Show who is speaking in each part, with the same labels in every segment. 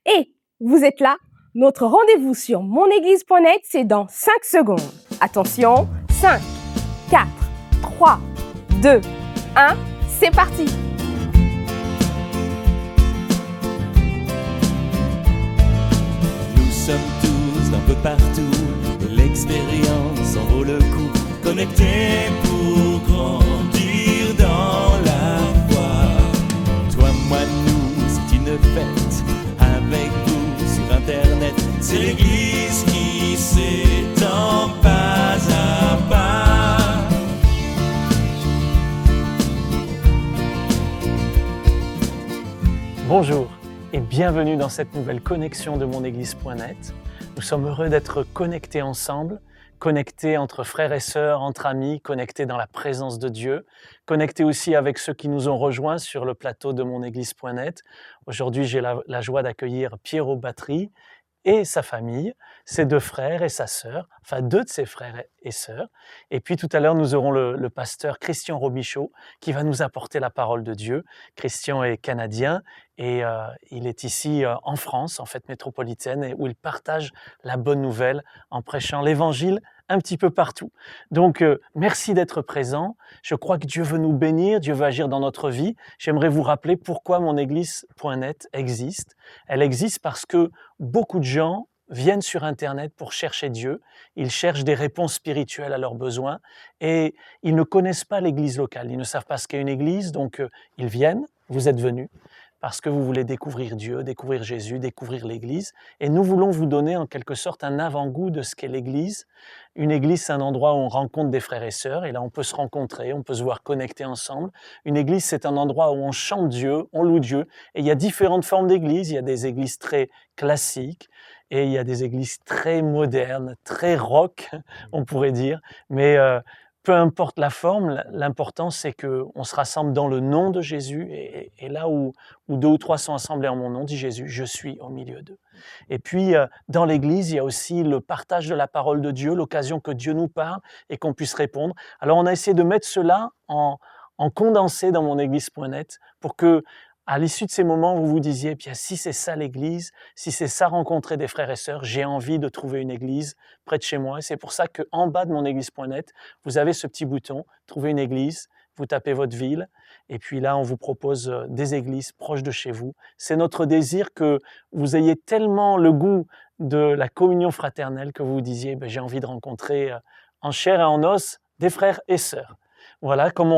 Speaker 1: Et vous êtes là? Notre rendez-vous sur monéglise.net, c'est dans 5 secondes. Attention, 5, 4, 3, 2, 1, c'est parti!
Speaker 2: Nous sommes tous d'un peu partout, et l'expérience en vaut le coup. Connectés pour grandir dans la foi. Toi, moi, nous, c'est une fête. Avec vous sur Internet, c'est l'Église qui s'étend pas à pas.
Speaker 3: Bonjour et bienvenue dans cette nouvelle connexion de monéglise.net. Nous sommes heureux d'être connectés ensemble, connectés entre frères et sœurs, entre amis, connectés dans la présence de Dieu, connectés aussi avec ceux qui nous ont rejoints sur le plateau de monéglise.net. Aujourd'hui, j'ai la joie d'accueillir Piero Battery et sa famille, ses deux frères et sa sœur, enfin deux de ses frères et sœurs. Et puis tout à l'heure, nous aurons le pasteur Christian Robichaud qui va nous apporter la parole de Dieu. Christian est canadien et il est ici en France, en fait métropolitaine, et où il partage la bonne nouvelle en prêchant l'évangile un petit peu partout. Donc merci d'être présent. Je crois que Dieu veut nous bénir, Dieu veut agir dans notre vie. J'aimerais vous rappeler pourquoi monéglise.net existe. Elle existe parce que beaucoup de gens viennent sur Internet pour chercher Dieu. Ils cherchent des réponses spirituelles à leurs besoins et ils ne connaissent pas l'église locale. Ils ne savent pas ce qu'est une église, donc ils viennent, vous êtes venus, parce que vous voulez découvrir Dieu, découvrir Jésus, découvrir l'Église. Et nous voulons vous donner en quelque sorte un avant-goût de ce qu'est l'Église. Une Église, c'est un endroit où on rencontre des frères et sœurs, et là on peut se rencontrer, on peut se voir connectés ensemble. Une Église, c'est un endroit où on chante Dieu, on loue Dieu. Et il y a différentes formes d'Église. Il y a des églises très classiques, et il y a des églises très modernes, très rock, on pourrait dire. Mais peu importe la forme, l'important c'est qu'on se rassemble dans le nom de Jésus et là où deux ou trois sont assemblés en mon nom, dit Jésus, je suis au milieu d'eux. Et puis dans l'Église, il y a aussi le partage de la parole de Dieu, l'occasion que Dieu nous parle et qu'on puisse répondre. Alors on a essayé de mettre cela en condensé dans monéglise.net pour que à l'issue de ces moments, vous vous disiez, bien, si c'est ça l'Église, si c'est ça rencontrer des frères et sœurs, j'ai envie de trouver une Église près de chez moi. Et c'est pour ça qu'en bas de monéglise.net, vous avez ce petit bouton, trouver une Église, vous tapez votre ville, et puis là, on vous propose des églises proches de chez vous. C'est notre désir que vous ayez tellement le goût de la communion fraternelle que vous vous disiez, ben, j'ai envie de rencontrer en chair et en os des frères et sœurs. Voilà, comme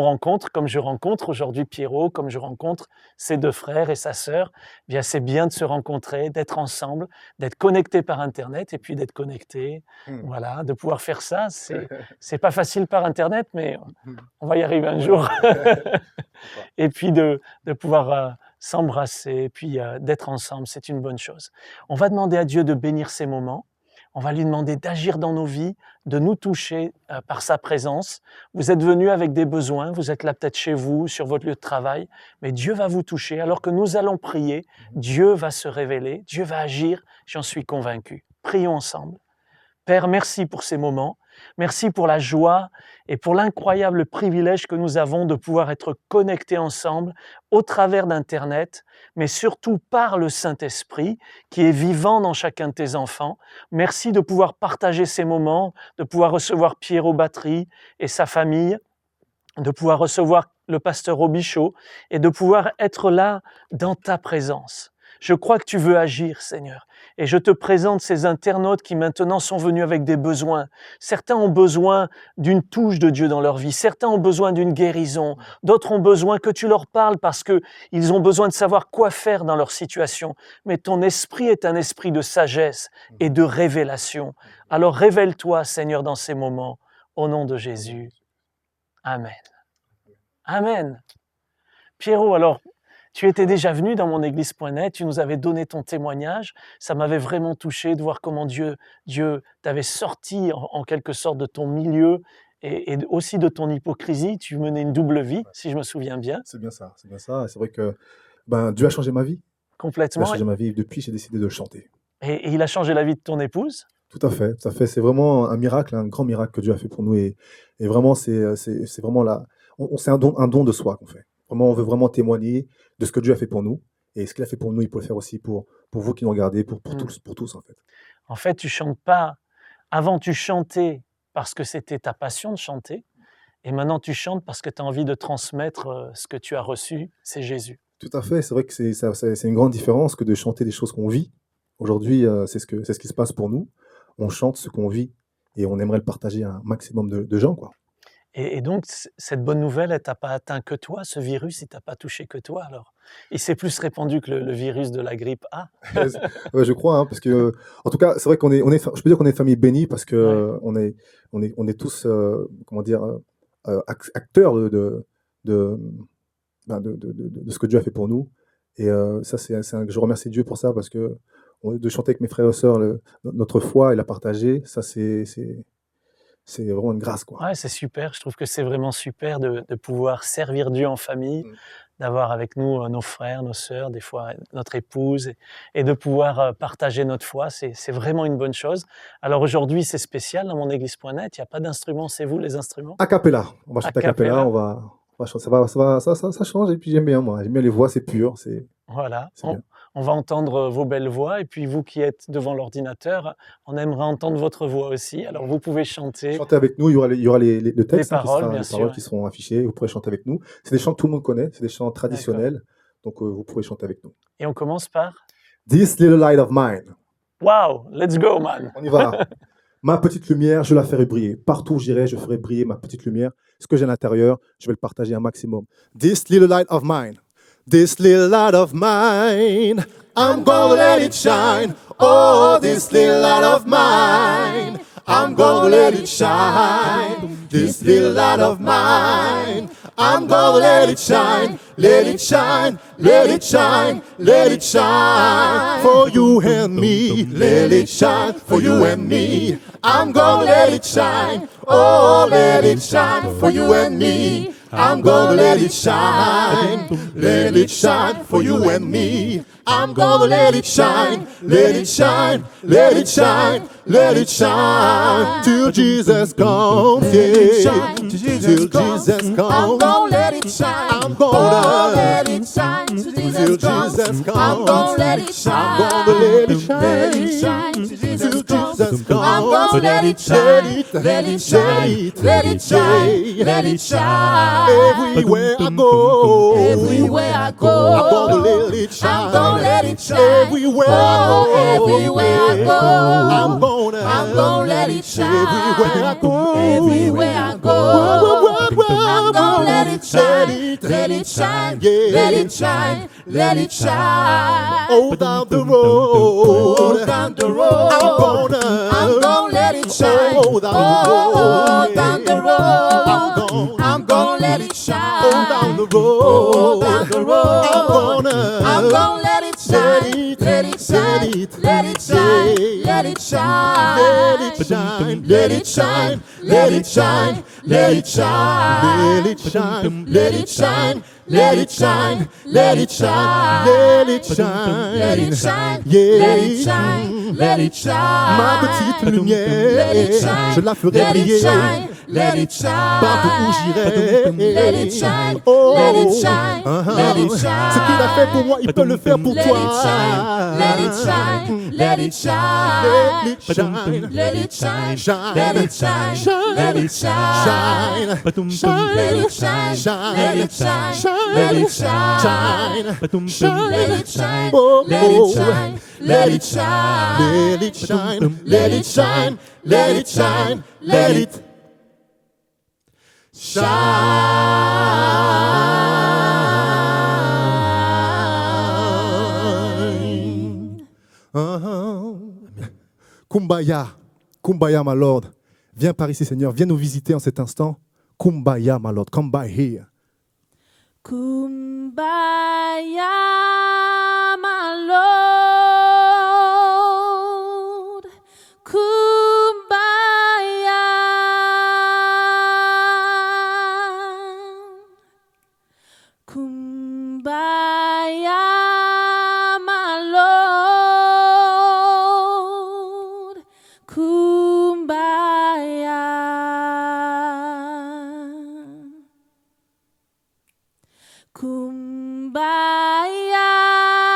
Speaker 3: je rencontre aujourd'hui Piero, comme je rencontre ses deux frères et sa sœur, eh bien c'est bien de se rencontrer, d'être ensemble, d'être connectés par Internet et puis d'être connectés, voilà, de pouvoir faire ça. C'est pas facile par Internet, mais on va y arriver un jour. Et puis de pouvoir s'embrasser, et puis d'être ensemble, c'est une bonne chose. On va demander à Dieu de bénir ces moments. On va lui demander d'agir dans nos vies, de nous toucher par sa présence. Vous êtes venus avec des besoins, vous êtes là peut-être chez vous, sur votre lieu de travail, mais Dieu va vous toucher. Alors que nous allons prier, Dieu va se révéler, Dieu va agir, j'en suis convaincu. Prions ensemble. Père, merci pour ces moments. Merci pour la joie et pour l'incroyable privilège que nous avons de pouvoir être connectés ensemble au travers d'Internet, mais surtout par le Saint-Esprit qui est vivant dans chacun de tes enfants. Merci de pouvoir partager ces moments, de pouvoir recevoir Piero Battery et sa famille, de pouvoir recevoir le pasteur Robichaud et de pouvoir être là dans ta présence. Je crois que tu veux agir, Seigneur. Et je te présente ces internautes qui maintenant sont venus avec des besoins. Certains ont besoin d'une touche de Dieu dans leur vie. Certains ont besoin d'une guérison. D'autres ont besoin que tu leur parles parce qu'ils ont besoin de savoir quoi faire dans leur situation. Mais ton esprit est un esprit de sagesse et de révélation. Alors révèle-toi, Seigneur, dans ces moments. Au nom de Jésus. Amen. Amen. Piero, alors, tu étais déjà venu dans monéglise.net, tu nous avais donné ton témoignage. Ça m'avait vraiment touché de voir comment Dieu t'avait sorti en quelque sorte de ton milieu et aussi de ton hypocrisie. Tu menais une double vie, si je me souviens bien.
Speaker 4: C'est bien ça, c'est bien ça. C'est vrai que Dieu a changé ma vie. Il a
Speaker 3: Complètement.
Speaker 4: changé ma vie et depuis, j'ai décidé de chanter.
Speaker 3: Et il a changé la vie de ton épouse.
Speaker 4: Tout à fait, tout à fait. C'est vraiment un miracle, un grand miracle que Dieu a fait pour nous. Et vraiment, c'est vraiment là. C'est un don de soi qu'on fait. Vraiment, on veut vraiment témoigner de ce que Dieu a fait pour nous. Et ce qu'il a fait pour nous, il peut le faire aussi pour vous qui nous regardez, pour
Speaker 3: Mm.
Speaker 4: tous en fait.
Speaker 3: En fait, tu chantes pas. Avant, tu chantais parce que c'était ta passion de chanter. Et maintenant, tu chantes parce que tu as envie de transmettre ce que tu as reçu, c'est Jésus.
Speaker 4: Tout à fait, c'est vrai que c'est une grande différence que de chanter des choses qu'on vit. Aujourd'hui, c'est ce qui se passe pour nous. On chante ce qu'on vit et on aimerait le partager à un maximum de gens, quoi.
Speaker 3: Et donc, cette bonne nouvelle, elle t'a pas atteint que toi, ce virus, il t'a pas touché que toi alors. Il s'est plus répandu que le virus de la grippe A.
Speaker 4: Ouais, je crois, hein, parce que, en tout cas, c'est vrai je peux dire qu'on est une famille bénie parce que on est tous, comment dire, acteurs de, de ce que Dieu a fait pour nous. Et ça, je remercie Dieu pour ça parce que de chanter avec mes frères et sœurs notre foi et la partager, ça, c'est vraiment une grâce, quoi.
Speaker 3: Ouais, c'est super. Je trouve que c'est vraiment super de pouvoir servir Dieu en famille, d'avoir avec nous nos frères, nos sœurs, des fois notre épouse, et de pouvoir partager notre foi. C'est vraiment une bonne chose. Alors aujourd'hui, c'est spécial dans mon église.net. Il n'y a pas d'instruments. C'est vous les instruments?
Speaker 4: A cappella. On va chanter a cappella.
Speaker 3: cappella.
Speaker 4: On va chanter. Ça change. Et puis j'aime bien, moi. J'aime bien les voix, c'est pur.
Speaker 3: Voilà.
Speaker 4: C'est bien.
Speaker 3: On va entendre vos belles voix. Et puis vous qui êtes devant l'ordinateur, on aimerait entendre votre voix aussi. Alors vous pouvez chanter.
Speaker 4: Chantez avec nous. Il y aura le texte,
Speaker 3: Les paroles, bien
Speaker 4: les
Speaker 3: sûr,
Speaker 4: paroles qui seront affichées. Vous pourrez chanter avec nous. C'est des chants que tout le monde connaît. C'est des chants traditionnels. Donc vous pourrez chanter avec nous.
Speaker 3: Et on commence par
Speaker 4: This little light of mine.
Speaker 3: Wow, let's go, man.
Speaker 4: On y va. Ma petite lumière, je la ferai briller. Partout où j'irai, je ferai briller ma petite lumière. Ce que j'ai à l'intérieur, je vais le partager un maximum. This little light of mine. This little light of mine. I'm gonna let it shine. Oh, this little light of mine. I'm gonna let it shine. This little light of mine. I'm gonna let it shine. Let it shine. Let it shine. Let it shine. For you and me. Let it shine. For you and me. I'm gonna let it shine. Oh, let it shine. For you and me. I'm gonna let it shine. Let it shine. For you and me. I'm gonna let it shine. Let it shine. Let it shine. Let it shine. Till Jesus comes. Yeah. Till Jesus comes.
Speaker 5: I'm gonna let it shine.
Speaker 4: I'm gonna
Speaker 5: let it shine. Till Jesus comes. I'm gonna let it shine.
Speaker 4: I'm gonna let it shine.
Speaker 5: Let it shine. Till Jesus comes.
Speaker 4: Jesus comes.
Speaker 5: I'm gonna let it shine. Let it shine. Let it shine. Let it shine.
Speaker 4: Everywhere I go.
Speaker 5: Everywhere I go.
Speaker 4: I'm gonna let it shine.
Speaker 5: I'm gonna let it shine.
Speaker 4: Everywhere I go.
Speaker 5: Everywhere I go.
Speaker 4: I'm gonna
Speaker 5: let it shine.
Speaker 4: Everywhere I go.
Speaker 5: Everywhere I go. I'm gonna let it shine. Let it shine. Let it shine. Let it shine.
Speaker 4: Oh, down the road.
Speaker 5: Oh, down the road. I'm gonna let it shine.
Speaker 4: Oh, down the road.
Speaker 5: Oh, down the road. I'm gonna let it shine.
Speaker 4: Oh, down the road.
Speaker 5: Oh, down the road. I'm gonna let it shine.
Speaker 4: Let it shine.
Speaker 5: Let it shine. Let it shine.
Speaker 4: Let it shine.
Speaker 5: Let it shine. Let it shine. Let it shine.
Speaker 4: Let it shine.
Speaker 5: Let it shine. Let it shine. Let it shine.
Speaker 4: Let it shine.
Speaker 5: Let it shine.
Speaker 4: Yeah.
Speaker 5: Let it shine. Let it shine.
Speaker 4: Ma petite lumière,
Speaker 5: Let it shine.
Speaker 4: je la ferai
Speaker 5: Let it
Speaker 4: briller.
Speaker 5: shine. Let it shine.
Speaker 4: Partout où j'irai.
Speaker 5: Let it shine.
Speaker 4: Oh.
Speaker 5: Let it shine. Let it shine.
Speaker 4: Ce qu'il a fait pour moi, il peut le faire pour
Speaker 5: Let
Speaker 4: toi.
Speaker 5: it shine. Let it shine. Let it shine.
Speaker 4: Let it shine.
Speaker 5: Let it shine.
Speaker 4: Shine.
Speaker 5: Let it shine.
Speaker 4: Shine.
Speaker 5: Let it shine.
Speaker 4: Shine.
Speaker 5: Shine. Let it shine.
Speaker 4: Shine.
Speaker 5: Let it shine.
Speaker 4: Shine.
Speaker 5: Let it shine.
Speaker 4: Shine. Shine.
Speaker 5: Let it shine.
Speaker 4: Oh.
Speaker 5: Let it shine. Let it shine.
Speaker 4: Let it shine. Let it shine. Let it shine. Let it shine. Kumbaya. Kumbaya, my Lord. Viens par ici, Seigneur. Viens nous visiter en cet instant. Kumbaya, my Lord. Come by here.
Speaker 5: Kumbaya, my Lord. Kumbaya. Kumbaya, my Lord. Kumbaya. Kumbaya.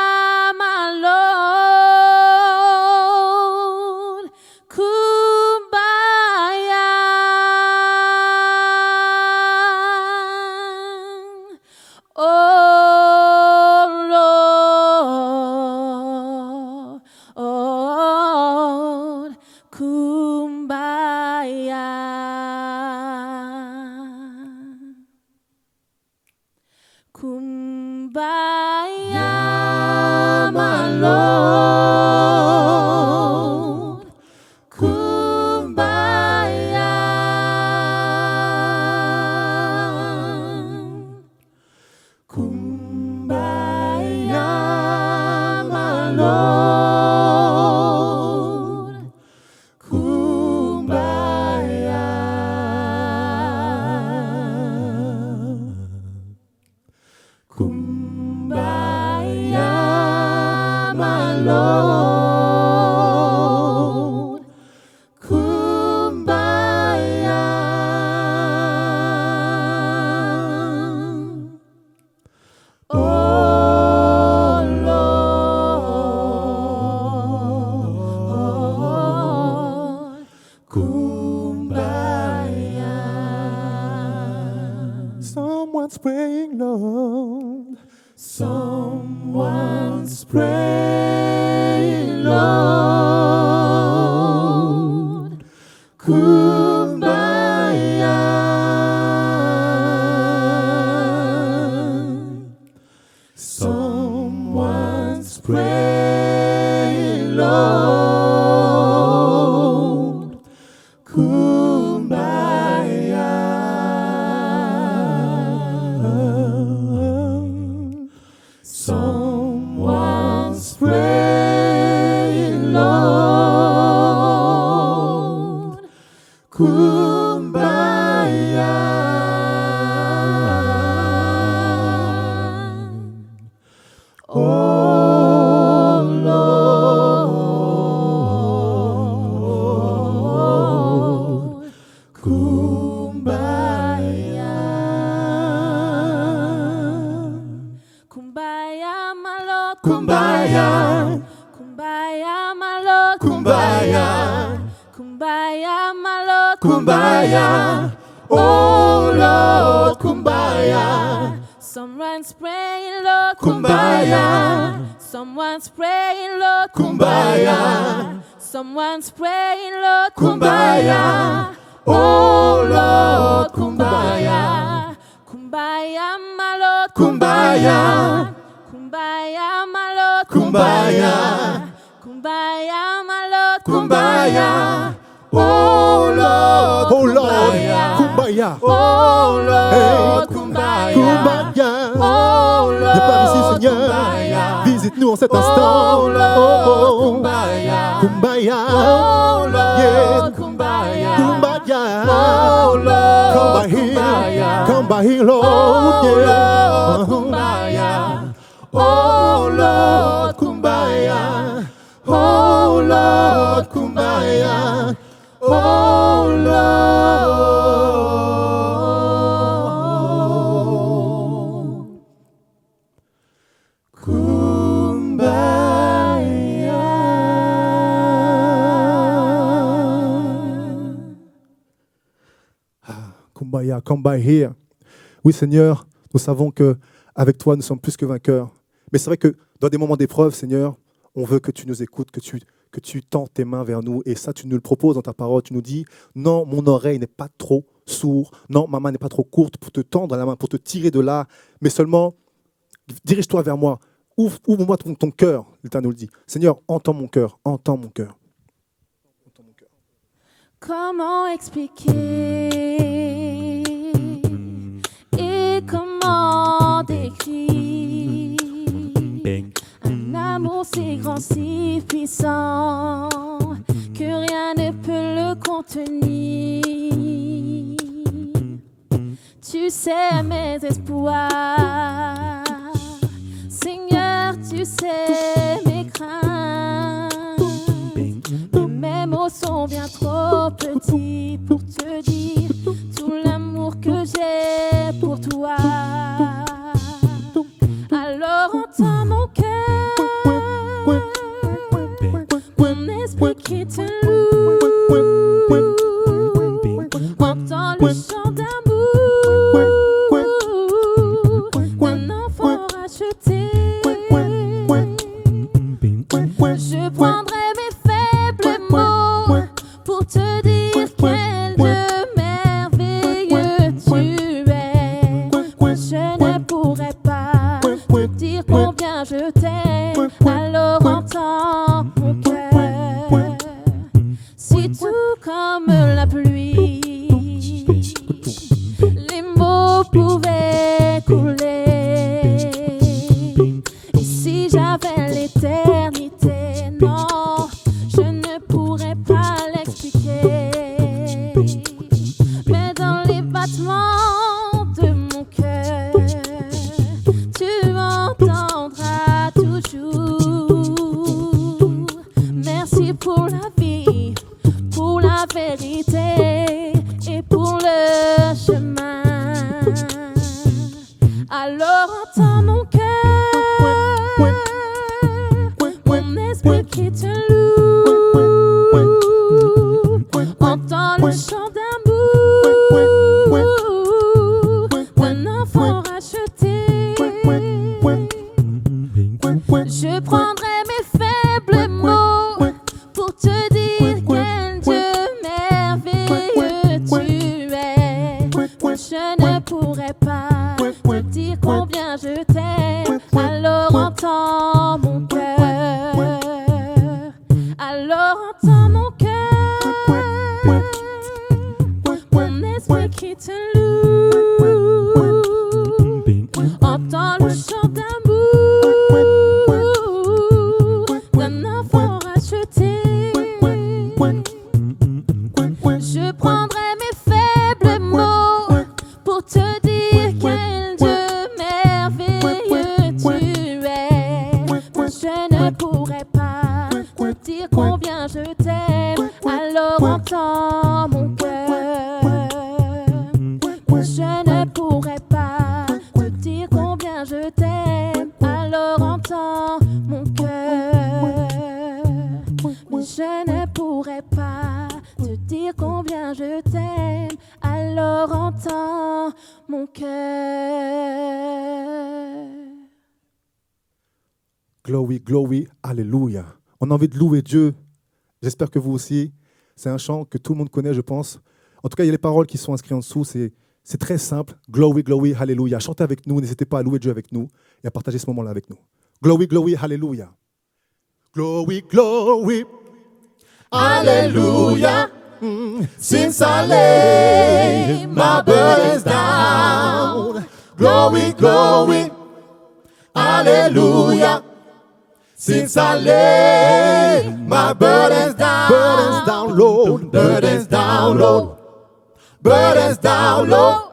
Speaker 5: Lord. Kumbaya. Oh Lord. Kumbaya.
Speaker 4: Someone's praying, Lord.
Speaker 5: Someone's praying, Lord. Kumbaya. Someone's praying, Lord. Kumbaya. Someone's praying, Lord. Kumbaya. Oh Lord. Kumbaya. Kumbaya, my Lord. Kumbaya. Kumbaya, my Lord. Kumbaya. Kumbaya, my Lord. Kumbaya. Oh Lord, Kumbaya. Someone's praying, Lord. Kumbaya. Someone's praying, Lord. Kumbaya. Someone's praying, Lord. Kumbaya. Oh Lord, Kumbaya. Kumbaya, my Lord. Kumbaya. Kumbaya, my Lord. Kumbaya. Kumbaya, my Lord. Kumbaya. Oh Lord,
Speaker 4: Oh Lord,
Speaker 5: Kumbaya.
Speaker 4: Kumbaya.
Speaker 5: Oh Lord,
Speaker 4: Hey,
Speaker 5: Kumbaya.
Speaker 4: Kumbaya.
Speaker 5: Oh Lord,
Speaker 4: Viens par ici, Seigneur.
Speaker 5: Kumbaya.
Speaker 4: Visite-nous en cet instant.
Speaker 5: Oh Lord, Kumbaya.
Speaker 4: Kumbaya.
Speaker 5: Oh Lord,
Speaker 4: Yeah.
Speaker 5: Kumbaya.
Speaker 4: Kumbaya.
Speaker 5: Oh Lord,
Speaker 4: Come by here.
Speaker 5: Kumbaya.
Speaker 4: Come by here, Lord.
Speaker 5: Oh
Speaker 4: Yeah.
Speaker 5: Lord, Kumbaya. Oh Lord, Kumbaya. Oh Lord, Kumbaya. Oh Lord,
Speaker 4: Kumbaya, come by here. Oui, Seigneur, nous savons que avec toi, nous sommes plus que vainqueurs. Mais c'est vrai que dans des moments d'épreuve, Seigneur, on veut que tu nous écoutes, que tu tends tes mains vers nous. Et ça, tu nous le proposes dans ta parole. Tu nous dis, non, mon oreille n'est pas trop sourde. Non, ma main n'est pas trop courte pour te tendre la main, pour te tirer de là. Mais seulement, dirige-toi vers moi. Ouvre-moi ton cœur, l'Éternel nous dit. Seigneur, entends mon cœur, entends mon cœur. Entends mon cœur.
Speaker 5: comment expliquer et comment décrire un amour si grand, si puissant que rien ne peut le contenir. Tu sais mes espoirs, Seigneur, tu sais mes craintes. Mes mots sont bien trop petits pour te dire tout l'amour que j'ai pour toi. Alors entends mon cœur, mon esprit qui te loue. Entends le chant d'amour d'un enfant racheté. Je prendrai mes faibles mots pour te dire quel Dieu merveilleux tu es. Je ne pourrais pas te dire combien je t'aime, alors entends mon cœur. Si tout comme la pluie, les mots pouvaient couler, et si j'avais l'éternité, non, je ne pourrais pas l'expliquer. Mais dans les battements de mon cœur, tu entendras toujours Je prendrai mes faibles mots pour te dire quel Dieu merveilleux tu es. Je ne pourrais pas te dire combien je t'aime, alors entends mon cœur, alors entends mon cœur, mon esprit qui te loue, entends le chant d'amour d'un enfant racheté. Je prendrai mes faibles mots pour te dire quel Dieu merveilleux tu es. Je ne pourrais pas te dire combien je t'aime, alors entends mon cœur. Je ne pourrais pas te dire combien je t'aime, alors entends mon cœur. Je ne pourrais pas te dire combien je t'aime, alors entends mon cœur.
Speaker 4: Glory, glory, alléluia. On a envie de louer Dieu. J'espère que vous aussi. C'est un chant que tout le monde connaît, je pense. En tout cas, il y a les paroles qui sont inscrites en dessous. C'est très simple. Glory, glory, alléluia. Chantez avec nous. N'hésitez pas à louer Dieu avec nous et à partager ce moment-là avec nous. Glory, glory, alléluia. Glory, glory,
Speaker 5: Hallelujah. Since I lay my burdens down. Glory, glory. Hallelujah. Since I lay my burdens down.
Speaker 4: Burdens down low.
Speaker 5: Burdens down low. Burdens down low.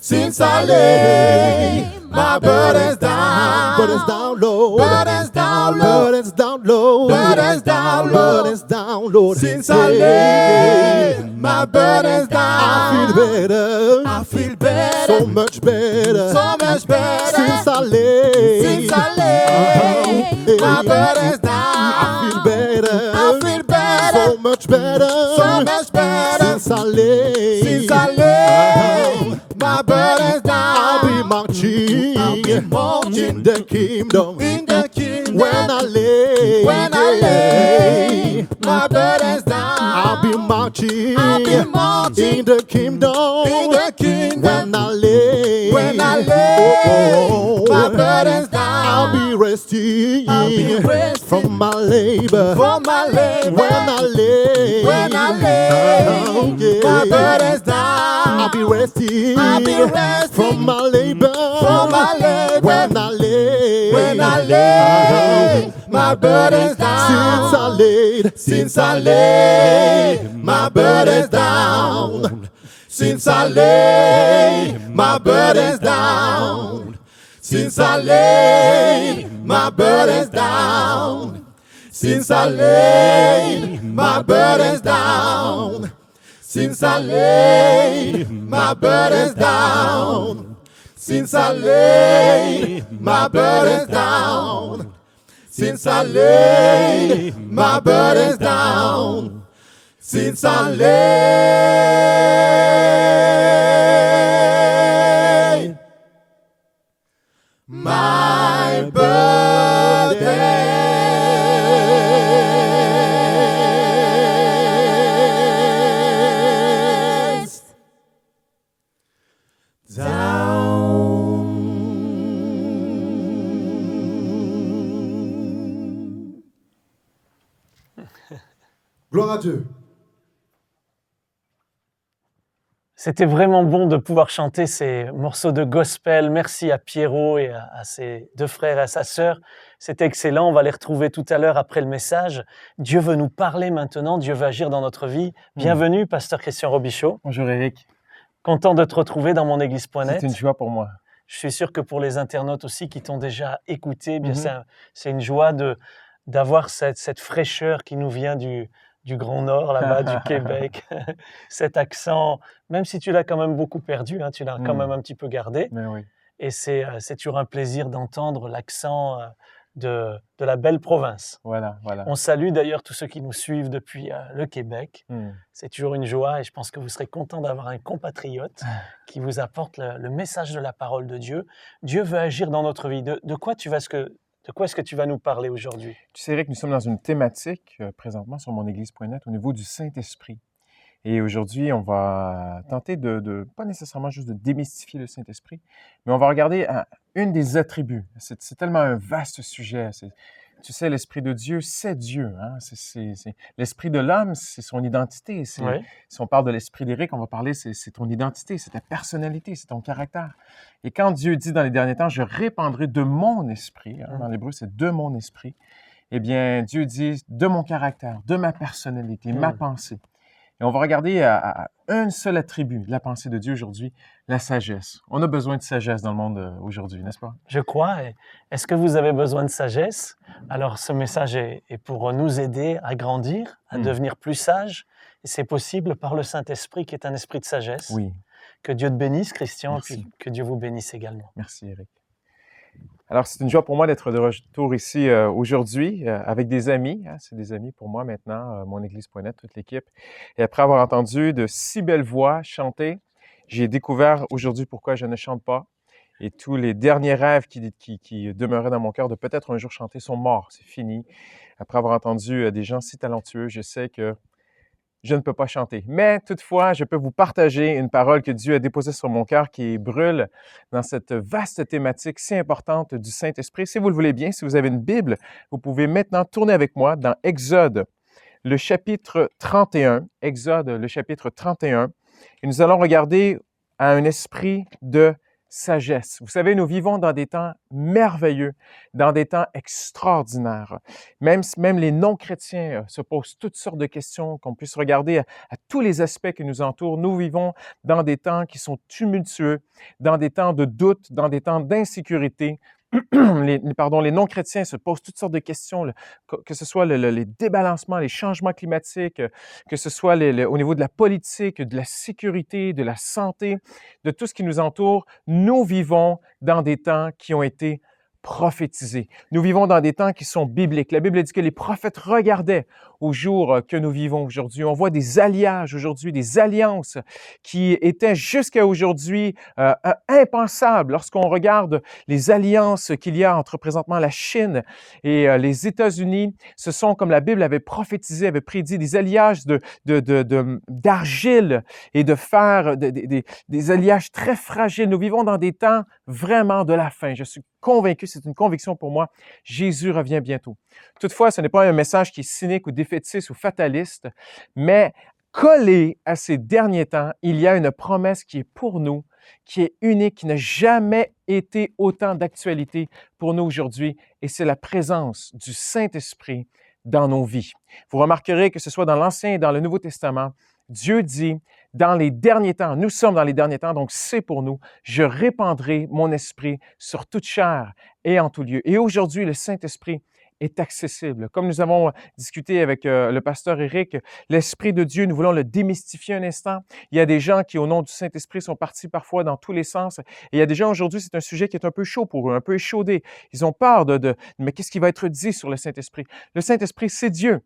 Speaker 5: Since I lay my burdens down.
Speaker 4: Burdens down low.
Speaker 5: Burdens down low.
Speaker 4: Burdens down low.
Speaker 5: Burdens down low.
Speaker 4: Burdens down low.
Speaker 5: Since I lay my burdens down.
Speaker 4: I feel better.
Speaker 5: I feel better.
Speaker 4: So much better.
Speaker 5: So much better.
Speaker 4: Since I lay.
Speaker 5: Since I lay my burdens down.
Speaker 4: I feel better.
Speaker 5: I feel better.
Speaker 4: So much better.
Speaker 5: So much better.
Speaker 4: Since I lay.
Speaker 5: Since I lay my burdens down.
Speaker 4: I'll be marching.
Speaker 5: I'll be marching
Speaker 4: in the kingdom.
Speaker 5: in the kingdom.
Speaker 4: When I lay.
Speaker 5: When I lay my burdens down.
Speaker 4: I'll be marching.
Speaker 5: I'll be marching
Speaker 4: in the kingdom.
Speaker 5: in the kingdom.
Speaker 4: When I lay.
Speaker 5: When I lay
Speaker 4: Oh,
Speaker 5: my burdens down.
Speaker 4: I'll be resting.
Speaker 5: I'll be resting
Speaker 4: from my labor.
Speaker 5: from my labor.
Speaker 4: When I lay.
Speaker 5: When I lay
Speaker 4: Oh, yeah.
Speaker 5: my burdens down.
Speaker 4: I'll be resting.
Speaker 5: I'll be resting
Speaker 4: from my labor.
Speaker 5: from my labor.
Speaker 4: When I lay.
Speaker 5: When I lay my burdens
Speaker 4: Since I
Speaker 5: down.
Speaker 4: laid.
Speaker 5: Since I lay my burdens down. Since I lay my burdens down. Since I lay my burdens down. Since I lay my burdens down. Since I lay my burdens down. Since I lay my burdens down. Since I lay my burdens down. Since I lay my burdens down.
Speaker 4: Gloire à Dieu.
Speaker 3: C'était vraiment bon de pouvoir chanter ces morceaux de gospel. Merci à Pierrot et à ses deux frères et à sa sœur. C'était excellent. On va les retrouver tout à l'heure après le message. Dieu veut nous parler maintenant. Dieu veut agir dans notre vie. Bienvenue, pasteur Christian Robichaud.
Speaker 6: Bonjour Eric,
Speaker 3: Content de te retrouver dans monéglise.net.
Speaker 6: c'est une joie pour moi.
Speaker 3: Je suis sûr que pour les internautes aussi qui t'ont déjà écouté, eh bien c'est une joie d'avoir cette fraîcheur qui nous vient du Grand Nord, là-bas, du Québec. Cet accent, même si tu l'as quand même beaucoup perdu, hein, tu l'as quand même un petit peu gardé.
Speaker 6: Mais oui.
Speaker 3: Et c'est toujours un plaisir d'entendre l'accent de la belle province.
Speaker 6: Voilà.
Speaker 3: On salue d'ailleurs tous ceux qui nous suivent depuis le Québec. C'est toujours une joie et je pense que vous serez content d'avoir un compatriote qui vous apporte le message de la parole de Dieu. Dieu veut agir dans notre vie. De quoi tu vas... De quoi est-ce que tu vas nous parler aujourd'hui?
Speaker 6: Tu sais, Eric, nous sommes dans une thématique présentement sur monéglise.net au niveau du Saint-Esprit. Et aujourd'hui, on va tenter pas nécessairement juste de démystifier le Saint-Esprit, mais on va regarder une des attributs. C'est tellement un vaste sujet. Tu sais, l'Esprit de Dieu, c'est Dieu. Hein? L'Esprit de l'homme, c'est son identité.
Speaker 3: Oui.
Speaker 6: Si on parle de l'Esprit d'Éric, on va parler, c'est ton identité, c'est ta personnalité, c'est ton caractère. Et quand Dieu dit dans les derniers temps, je répandrai de mon esprit, dans l'hébreu, c'est de mon esprit, eh bien, Dieu dit de mon caractère, de ma personnalité, ma pensée. Et on va regarder à un seul attribut de la pensée de Dieu aujourd'hui, la sagesse. On a besoin de sagesse dans le monde aujourd'hui, n'est-ce pas?
Speaker 3: Je crois. Et est-ce que vous avez besoin de sagesse? Alors, ce message est pour nous aider à grandir, à devenir plus sages. Et c'est possible par le Saint-Esprit qui est un esprit de sagesse.
Speaker 6: Oui.
Speaker 3: Que Dieu te bénisse, Christian,
Speaker 6: Merci.
Speaker 3: et puis que Dieu vous bénisse également.
Speaker 6: Merci, Eric. Alors, c'est une joie pour moi d'être de retour ici aujourd'hui avec des amis. Hein, c'est des amis pour moi maintenant, monéglise.net, toute l'équipe. Et après avoir entendu de si belles voix chanter, j'ai découvert aujourd'hui pourquoi je ne chante pas. Et tous les derniers rêves qui demeuraient dans mon cœur de peut-être un jour chanter sont morts. C'est fini. Après avoir entendu des gens si talentueux, je sais que je ne peux pas chanter. Mais toutefois, je peux vous partager une parole que Dieu a déposée sur mon cœur qui brûle dans cette vaste thématique si importante du Saint-Esprit. Si vous le voulez bien, si vous avez une Bible, vous pouvez maintenant tourner avec moi dans Exode, le chapitre 31. Exode, le chapitre 31. Et nous allons regarder à un esprit de sagesse. Vous savez, nous vivons dans des temps merveilleux, dans des temps extraordinaires. Même les non-chrétiens se posent toutes sortes de questions, qu'on puisse regarder à tous les aspects qui nous entourent. Nous vivons dans des temps qui sont tumultueux, dans des temps de doute, dans des temps d'insécurité. Les non-chrétiens se posent toutes sortes de questions, que ce soit les débalancements, les changements climatiques, que ce soit au niveau de la politique, de la sécurité, de la santé, de tout ce qui nous entoure. Nous vivons dans des temps qui ont été prophétisés. Nous vivons dans des temps qui sont bibliques. La Bible dit que les prophètes regardaient au jour que nous vivons aujourd'hui. On voit des alliages aujourd'hui, des alliances qui étaient jusqu'à aujourd'hui impensables. Lorsqu'on regarde les alliances qu'il y a entre présentement la Chine et les États-Unis, ce sont, comme la Bible avait prophétisé, avait prédit, des alliages d'argile et de fer, des alliages très fragiles. Nous vivons dans des temps vraiment de la fin. Je suis convaincu, c'est une conviction pour moi, Jésus revient bientôt. Toutefois, ce n'est pas un message qui est cynique ou défaitiste ou fataliste, mais collé à ces derniers temps, il y a une promesse qui est pour nous, qui est unique, qui n'a jamais été autant d'actualité pour nous aujourd'hui, et c'est la présence du Saint-Esprit dans nos vies. Vous remarquerez que ce soit dans l'Ancien et dans le Nouveau Testament, Dieu dit, dans les derniers temps, nous sommes dans les derniers temps, donc c'est pour nous, je répandrai mon esprit sur toute chair et en tout lieu. Et aujourd'hui, le Saint-Esprit est accessible. Comme nous avons discuté avec le pasteur Éric, l'Esprit de Dieu, nous voulons le démystifier un instant. Il y a des gens qui, au nom du Saint-Esprit, sont partis parfois dans tous les sens. Et il y a des gens aujourd'hui, c'est un sujet qui est un peu chaud pour eux, un peu échaudé. Ils ont peur mais qu'est-ce qui va être dit sur le Saint-Esprit? Le Saint-Esprit, c'est Dieu.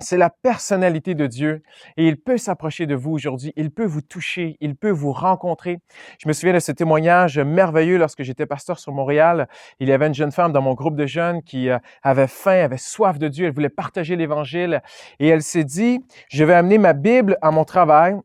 Speaker 6: C'est la personnalité de Dieu et il peut s'approcher de vous aujourd'hui, il peut vous toucher, il peut vous rencontrer. Je me souviens de ce témoignage merveilleux lorsque j'étais pasteur sur Montréal. Il y avait une jeune femme dans mon groupe de jeunes qui avait faim, avait soif de Dieu, elle voulait partager l'Évangile et elle s'est dit, je vais amener ma Bible à mon travail,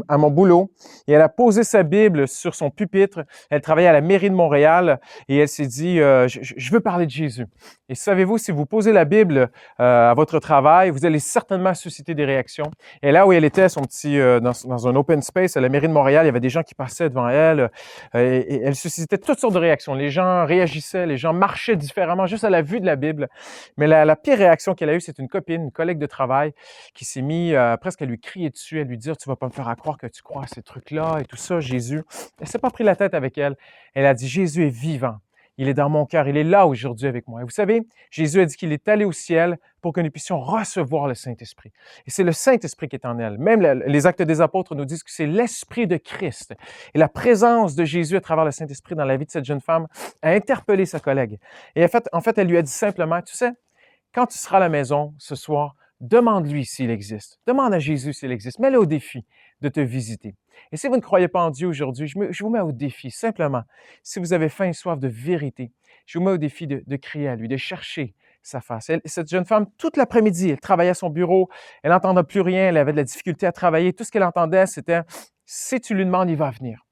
Speaker 6: à mon boulot. Et elle a posé sa Bible sur son pupitre. Elle travaillait à la mairie de Montréal et elle s'est dit, je veux parler de Jésus. Et savez-vous, si vous posez la Bible à votre travail, vous allez certainement susciter des réactions. Et là où elle était, dans un open space à la mairie de Montréal, il y avait des gens qui passaient devant elle et elle suscitait toutes sortes de réactions. Les gens réagissaient, les gens marchaient différemment juste à la vue de la Bible. Mais la pire réaction qu'elle a eue, c'est une copine, une collègue de travail qui s'est mise presque à lui crier dessus, à lui dire « Tu vas pas me faire croire que tu crois à ces trucs-là et tout ça, Jésus. » Elle s'est pas pris la tête avec elle. Elle a dit « Jésus est vivant. Il est dans mon cœur. Il est là aujourd'hui avec moi. » Et vous savez, Jésus a dit qu'il est allé au ciel pour que nous puissions recevoir le Saint-Esprit. Et c'est le Saint-Esprit qui est en elle. Même les Actes des Apôtres nous disent que c'est l'Esprit de Christ. Et la présence de Jésus à travers le Saint-Esprit dans la vie de cette jeune femme a interpellé sa collègue. Et en fait, elle lui a dit simplement, tu sais, quand tu seras à la maison ce soir, demande-lui s'il existe. Demande à Jésus s'il existe. Mets-le au défi. de te visiter. Et si vous ne croyez pas en Dieu aujourd'hui, je vous mets au défi, simplement, si vous avez faim et soif de vérité, je vous mets au défi de crier à lui, de chercher sa face. Cette jeune femme, toute l'après-midi, elle travaillait à son bureau, elle n'entendait plus rien, elle avait de la difficulté à travailler. Tout ce qu'elle entendait, c'était « si tu lui demandes, il va venir ».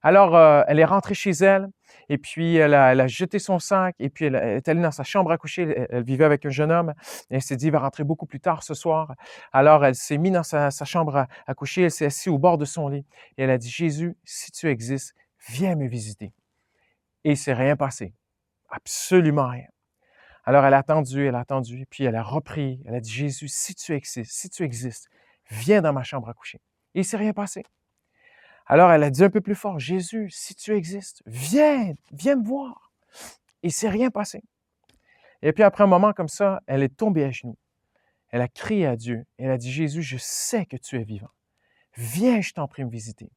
Speaker 6: Alors, elle est rentrée chez elle, et puis elle a jeté son sac, et puis elle est allée dans sa chambre à coucher. Elle vivait avec un jeune homme, et elle s'est dit, il va rentrer beaucoup plus tard ce soir. Alors, elle s'est mise dans sa chambre à coucher, elle s'est assise au bord de son lit, et elle a dit, Jésus, si tu existes, viens me visiter. Et il ne s'est rien passé, absolument rien. Alors, elle a attendu, et puis elle a repris, elle a dit, Jésus, si tu existes, viens dans ma chambre à coucher. Et il ne s'est rien passé. Alors, elle a dit un peu plus fort, Jésus, si tu existes, viens me voir. Et il ne s'est rien passé. Et puis, après un moment comme ça, elle est tombée à genoux. Elle a crié à Dieu. Elle a dit, Jésus, je sais que tu es vivant. Viens, je t'en prie, me visiter.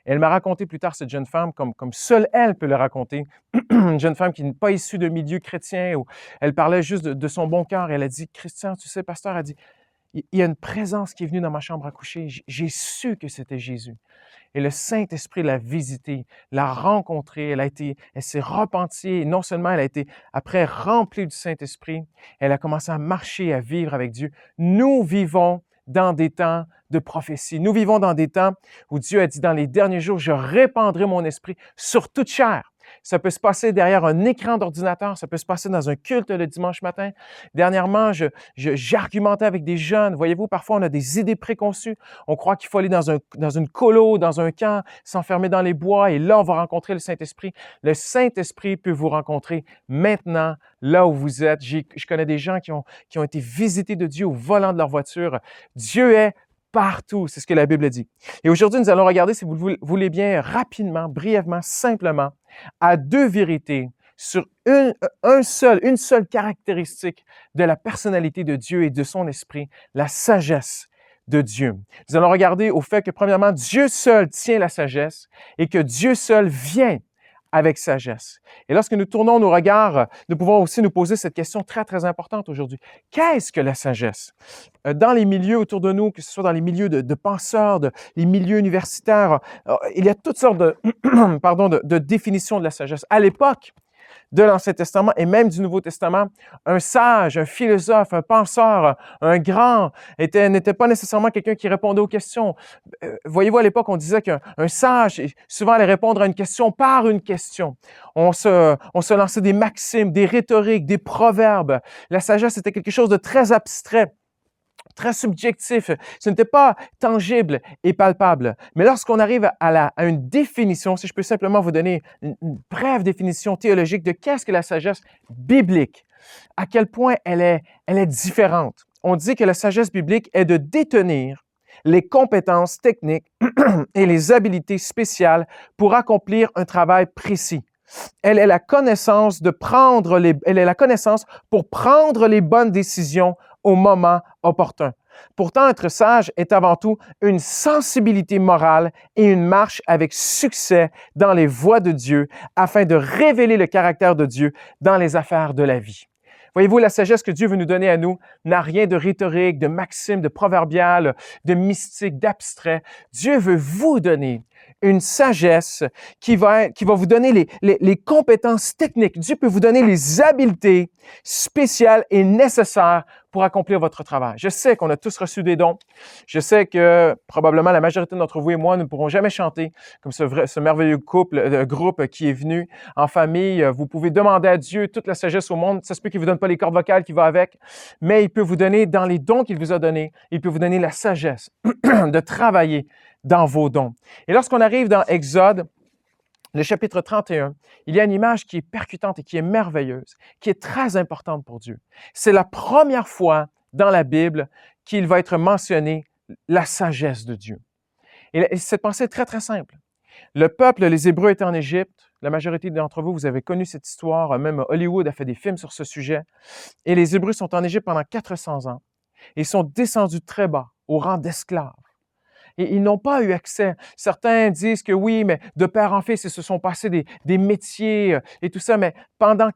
Speaker 6: Et elle m'a raconté plus tard, cette jeune femme, comme seule elle peut le raconter, une jeune femme qui n'est pas issue de milieu chrétien, où elle parlait juste de son bon cœur. Elle a dit, Christian, tu sais, pasteur, elle a dit, il y a une présence qui est venue dans ma chambre à coucher. J'ai su que c'était Jésus. Et le Saint-Esprit l'a visitée, l'a rencontrée, elle s'est repentie. Et non seulement elle a été après remplie du Saint-Esprit, elle a commencé à marcher, à vivre avec Dieu. Nous vivons dans des temps de prophétie. Nous vivons dans des temps où Dieu a dit, dans les derniers jours, je répandrai mon esprit sur toute chair. Ça peut se passer derrière un écran d'ordinateur, ça peut se passer dans un culte le dimanche matin. Dernièrement, j'argumentais avec des jeunes. Voyez-vous, parfois, on a des idées préconçues. On croit qu'il faut aller dans une colo, dans un camp, s'enfermer dans les bois, et là, on va rencontrer le Saint-Esprit. Le Saint-Esprit peut vous rencontrer maintenant, là où vous êtes. Je connais des gens qui ont été visités de Dieu au volant de leur voiture. Dieu est partout, c'est ce que la Bible dit. Et aujourd'hui, nous allons regarder, si vous le voulez bien, rapidement, brièvement, simplement, à deux vérités sur une seule caractéristique de la personnalité de Dieu et de son esprit, la sagesse de Dieu. Nous allons regarder au fait que, premièrement, Dieu seul tient la sagesse et que Dieu seul vient avec sagesse. Et lorsque nous tournons nos regards, nous pouvons aussi nous poser cette question très, très importante aujourd'hui. Qu'est-ce que la sagesse? Dans les milieux autour de nous, que ce soit dans les milieux de penseurs, les milieux universitaires, il y a toutes sortes de définitions de la sagesse. À l'époque de l'Ancien Testament et même du Nouveau Testament, un sage, un philosophe, un penseur, un grand n'était pas nécessairement quelqu'un qui répondait aux questions. Voyez-vous, à l'époque, on disait qu'un sage, souvent, allait répondre à une question par une question. On se lançait des maximes, des rhétoriques, des proverbes. La sagesse était quelque chose de très abstrait, très subjectif. Ce n'était pas tangible et palpable. Mais lorsqu'on arrive à une définition, si je peux simplement vous donner une brève définition théologique de qu'est-ce que la sagesse biblique, à quel point elle est différente. On dit que la sagesse biblique est de détenir les compétences techniques et les habiletés spéciales pour accomplir un travail précis. Elle est la connaissance pour prendre les bonnes décisions au moment opportun. Pourtant, être sage est avant tout une sensibilité morale et une marche avec succès dans les voies de Dieu afin de révéler le caractère de Dieu dans les affaires de la vie. Voyez-vous, la sagesse que Dieu veut nous donner à nous n'a rien de rhétorique, de maxime, de proverbial, de mystique, d'abstrait. Dieu veut vous donner une sagesse qui va vous donner les compétences techniques. Dieu peut vous donner les habiletés spéciales et nécessaires pour accomplir votre travail. Je sais qu'on a tous reçu des dons. Je sais que probablement la majorité d'entre vous et moi ne pourrons jamais chanter comme ce merveilleux groupe qui est venu en famille. Vous pouvez demander à Dieu toute la sagesse au monde. Ça se peut qu'il ne vous donne pas les cordes vocales qui vont avec, mais il peut vous donner, dans les dons qu'il vous a donnés, il peut vous donner la sagesse de travailler dans vos dons. Et lorsqu'on arrive dans Exode, le chapitre 31, il y a une image qui est percutante et qui est merveilleuse, qui est très importante pour Dieu. C'est la première fois dans la Bible qu'il va être mentionné la sagesse de Dieu. Et cette pensée est très, très simple. Le peuple, les Hébreux étaient en Égypte. La majorité d'entre vous, vous avez connu cette histoire. Même Hollywood a fait des films sur ce sujet. Et les Hébreux sont en Égypte pendant 400 ans. Ils sont descendus très bas, au rang d'esclaves. Et ils n'ont pas eu accès. Certains disent que oui, mais de père en fils, ils se sont passés des métiers et tout ça. Mais pendant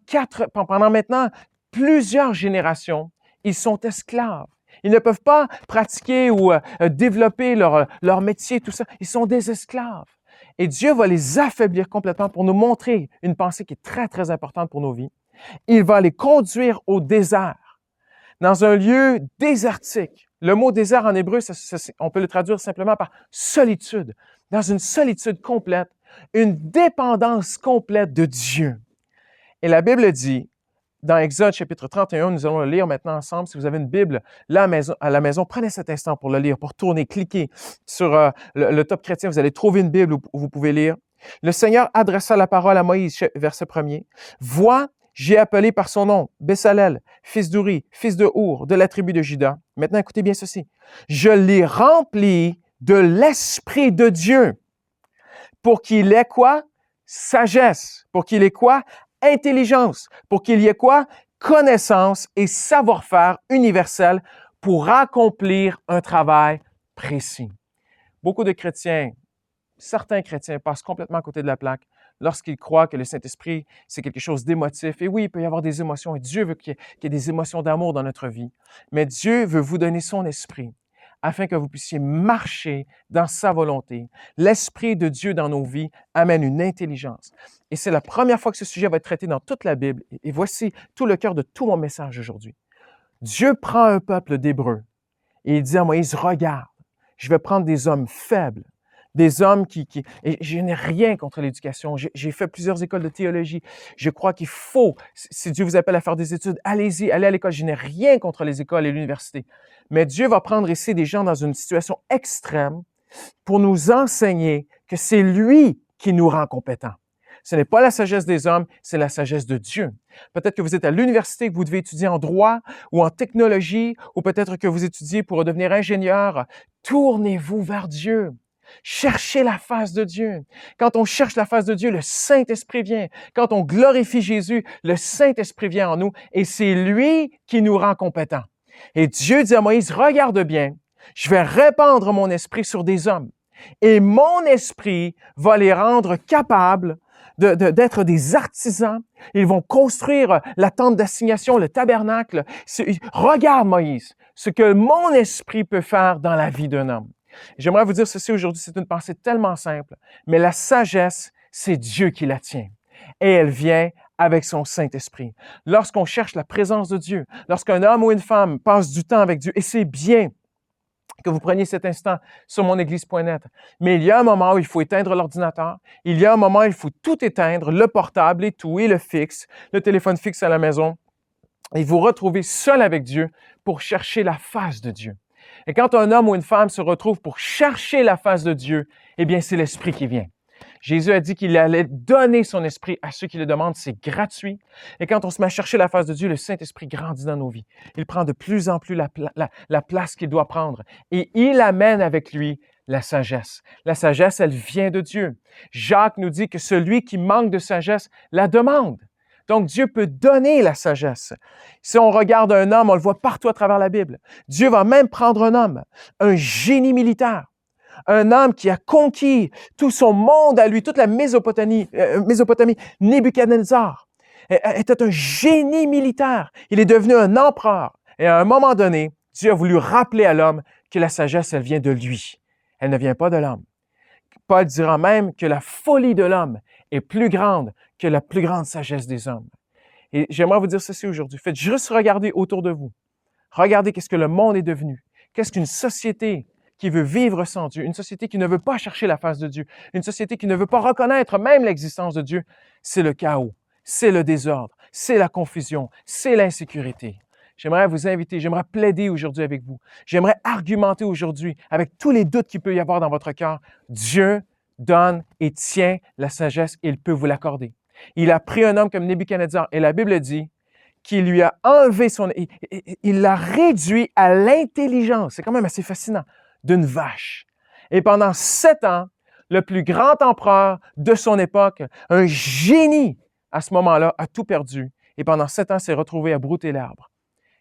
Speaker 6: maintenant plusieurs générations, ils sont esclaves. Ils ne peuvent pas pratiquer ou développer leur métier, tout ça. Ils sont des esclaves. Et Dieu va les affaiblir complètement pour nous montrer une pensée qui est très, très importante pour nos vies. Il va les conduire au désert, dans un lieu désertique. Le mot désert en hébreu, on peut le traduire simplement par solitude, dans une solitude complète, une dépendance complète de Dieu. Et la Bible dit, dans Exode chapitre 31, nous allons le lire maintenant ensemble. Si vous avez une Bible là à la maison, prenez cet instant pour le lire, pour tourner, cliquez sur le top chrétien. Vous allez trouver une Bible où vous pouvez lire. Le Seigneur adressa la parole à Moïse, verset 1er. « Vois, j'ai appelé par son nom Bessalel, fils d'Uri, fils de Our, de la tribu de Juda. » Maintenant, écoutez bien ceci. « Je l'ai rempli de l'Esprit de Dieu pour qu'il ait quoi? Sagesse. Pour qu'il ait quoi? Intelligence, pour qu'il y ait quoi? Connaissance et savoir-faire universel pour accomplir un travail précis. » Beaucoup de chrétiens, certains chrétiens passent complètement à côté de la plaque lorsqu'ils croient que le Saint-Esprit, c'est quelque chose d'émotif. Et oui, il peut y avoir des émotions et Dieu veut qu'il y ait des émotions d'amour dans notre vie. Mais Dieu veut vous donner son esprit afin que vous puissiez marcher dans sa volonté. L'Esprit de Dieu dans nos vies amène une intelligence. Et c'est la première fois que ce sujet va être traité dans toute la Bible. Et voici tout le cœur de tout mon message aujourd'hui. Dieu prend un peuple d'Hébreux et il dit à Moïse, « Regarde, je vais prendre des hommes faibles, des hommes et je n'ai rien contre l'éducation. J'ai fait plusieurs écoles de théologie. Je crois qu'il faut, si Dieu vous appelle à faire des études, allez-y, allez à l'école. Je n'ai rien contre les écoles et l'université. Mais Dieu va prendre ici des gens dans une situation extrême pour nous enseigner que c'est lui qui nous rend compétents. Ce n'est pas la sagesse des hommes, c'est la sagesse de Dieu. Peut-être que vous êtes à l'université, que vous devez étudier en droit ou en technologie, ou peut-être que vous étudiez pour devenir ingénieur. Tournez-vous vers Dieu. Cherchez la face de Dieu. Quand on cherche la face de Dieu, le Saint-Esprit vient. Quand on glorifie Jésus, le Saint-Esprit vient en nous et c'est lui qui nous rend compétents. Et Dieu dit à Moïse, regarde bien, je vais répandre mon esprit sur des hommes et mon esprit va les rendre capables d'être des artisans. Ils vont construire la tente d'assignation, le tabernacle. Regarde Moïse, ce que mon esprit peut faire dans la vie d'un homme. J'aimerais vous dire ceci aujourd'hui, c'est une pensée tellement simple, mais la sagesse, c'est Dieu qui la tient. Et elle vient avec son Saint-Esprit. Lorsqu'on cherche la présence de Dieu, lorsqu'un homme ou une femme passe du temps avec Dieu, et c'est bien que vous preniez cet instant sur monéglise.net, mais il y a un moment où il faut éteindre l'ordinateur, il y a un moment où il faut tout éteindre, le portable et tout, et le fixe, le téléphone fixe à la maison, et vous retrouver seul avec Dieu pour chercher la face de Dieu. Et quand un homme ou une femme se retrouve pour chercher la face de Dieu, eh bien, c'est l'Esprit qui vient. Jésus a dit qu'il allait donner son Esprit à ceux qui le demandent, c'est gratuit. Et quand on se met à chercher la face de Dieu, le Saint-Esprit grandit dans nos vies. Il prend de plus en plus la place qu'il doit prendre. Et il amène avec lui la sagesse. La sagesse, elle vient de Dieu. Jacques nous dit que celui qui manque de sagesse la demande. Donc, Dieu peut donner la sagesse. Si on regarde un homme, on le voit partout à travers la Bible. Dieu va même prendre un homme, un génie militaire, un homme qui a conquis tout son monde à lui, toute la Mésopotamie. Nebuchadnezzar était un génie militaire. Il est devenu un empereur. Et à un moment donné, Dieu a voulu rappeler à l'homme que la sagesse, elle vient de lui. Elle ne vient pas de l'homme. Paul dira même que la folie de l'homme est plus grande que la plus grande sagesse des hommes. Et j'aimerais vous dire ceci aujourd'hui. Faites juste regarder autour de vous. Regardez qu'est-ce que le monde est devenu. Qu'est-ce qu'une société qui veut vivre sans Dieu, une société qui ne veut pas chercher la face de Dieu, une société qui ne veut pas reconnaître même l'existence de Dieu, c'est le chaos, c'est le désordre, c'est la confusion, c'est l'insécurité. J'aimerais vous inviter, j'aimerais plaider aujourd'hui avec vous. J'aimerais argumenter aujourd'hui avec tous les doutes qu'il peut y avoir dans votre cœur. Dieu donne et tient la sagesse et il peut vous l'accorder. Il a pris un homme comme Nebuchadnezzar et la Bible dit qu'il lui a enlevé il l'a réduit à l'intelligence. C'est quand même assez fascinant. D'une vache. Et pendant 7 ans, le plus grand empereur de son époque, un génie à ce moment-là, a tout perdu. Et pendant 7 ans, s'est retrouvé à brouter l'arbre.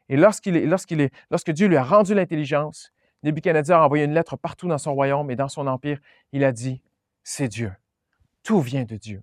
Speaker 6: Et lorsque Dieu lui a rendu l'intelligence, Nebuchadnezzar a envoyé une lettre partout dans son royaume et dans son empire. Il a dit, c'est Dieu. Tout vient de Dieu.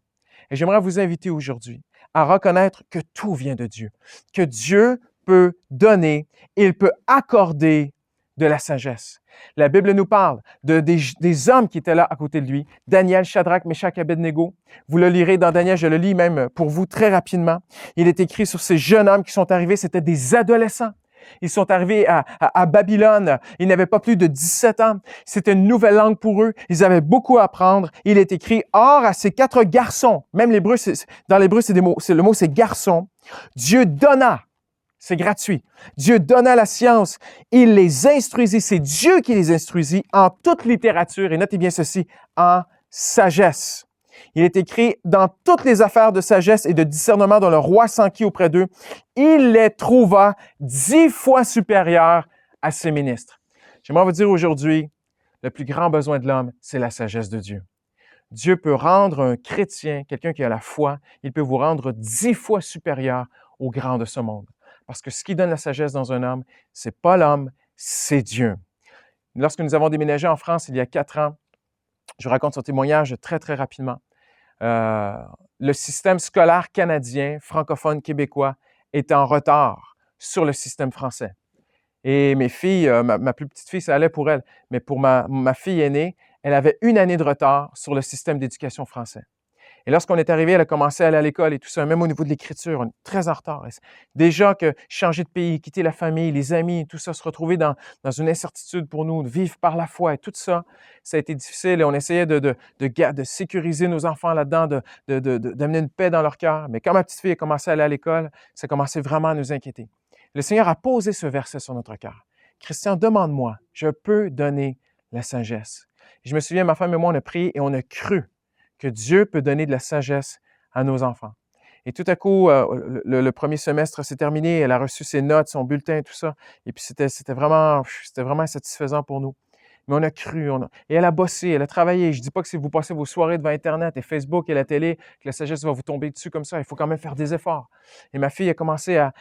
Speaker 6: Et j'aimerais vous inviter aujourd'hui à reconnaître que tout vient de Dieu. Que Dieu peut donner, il peut accorder de la sagesse. La Bible nous parle des hommes qui étaient là à côté de lui. Daniel, Shadrach, Meshach, Abednego. Vous le lirez dans Daniel, je le lis même pour vous très rapidement. Il est écrit sur ces jeunes hommes qui sont arrivés, c'était des adolescents. Ils sont arrivés à Babylone. Ils n'avaient pas plus de 17 ans. C'était une nouvelle langue pour eux. Ils avaient beaucoup à apprendre. Il est écrit, or, à ces 4 garçons, même l'hébreu, dans l'hébreu, le mot c'est garçon. Dieu donna, c'est gratuit. Dieu donna la science. Il les instruisit. C'est Dieu qui les instruisit en toute littérature. Et notez bien ceci, en sagesse. Il est écrit, dans toutes les affaires de sagesse et de discernement dont le roi s'enquit auprès d'eux, il les trouva 10 fois supérieurs à ses ministres. J'aimerais vous dire aujourd'hui, le plus grand besoin de l'homme, c'est la sagesse de Dieu. Dieu peut rendre un chrétien, quelqu'un qui a la foi, il peut vous rendre 10 fois supérieur au grand de ce monde. Parce que ce qui donne la sagesse dans un homme, c'est pas l'homme, c'est Dieu. Lorsque nous avons déménagé en France il y a 4 ans, je vous raconte ce témoignage très, très rapidement. Le système scolaire canadien, francophone, québécois, est en retard sur le système français. Et mes filles, ma plus petite fille, ça allait pour elle, mais pour ma fille aînée, elle avait 1 année de retard sur le système d'éducation français. Et lorsqu'on est arrivé, elle a commencé à aller à l'école et tout ça, même au niveau de l'écriture, on est très en retard. Déjà que changer de pays, quitter la famille, les amis, tout ça, se retrouver dans une incertitude pour nous, de vivre par la foi et tout ça, ça a été difficile et on essayait de sécuriser nos enfants là-dedans, d'amener une paix dans leur cœur. Mais quand ma petite fille a commencé à aller à l'école, ça commençait vraiment à nous inquiéter. Le Seigneur a posé ce verset sur notre cœur. Christian, demande-moi, je peux donner la sagesse. Et je me souviens, ma femme et moi, on a prié et on a cru que Dieu peut donner de la sagesse à nos enfants. Et tout à coup, le premier semestre s'est terminé, elle a reçu ses notes, son bulletin, tout ça. Et puis, c'était vraiment satisfaisant pour nous. Mais on a cru, et elle a bossé, elle a travaillé. Je ne dis pas que si vous passez vos soirées devant Internet et Facebook et la télé, que la sagesse va vous tomber dessus comme ça. Il faut quand même faire des efforts. Et ma fille a commencé à